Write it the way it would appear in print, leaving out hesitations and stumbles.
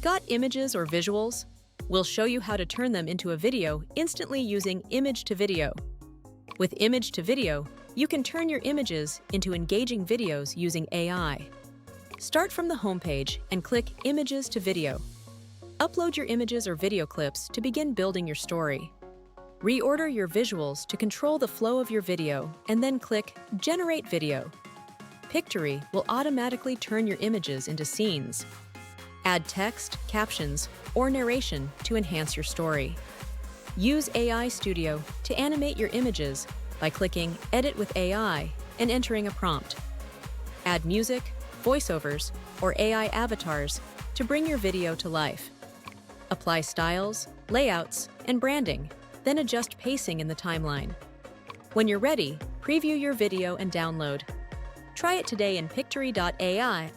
Got images or visuals? We'll show you how to turn them into a video instantly using image to video. With image to video, you can turn your images into engaging videos using AI. Start from the homepage and click Images to Video. Upload your images or video clips to begin building your story. Reorder your visuals to control the flow of your video and then click Generate Video. Pictory will automatically turn your images into scenes. Add text, captions, or narration to enhance your story. Use AI Studio to animate your images by clicking Edit with AI and entering a prompt. Add music, voiceovers, or AI avatars to bring your video to life. Apply styles, layouts, and branding, then adjust pacing in the timeline. When you're ready, preview your video and download. Try it today in Pictory AI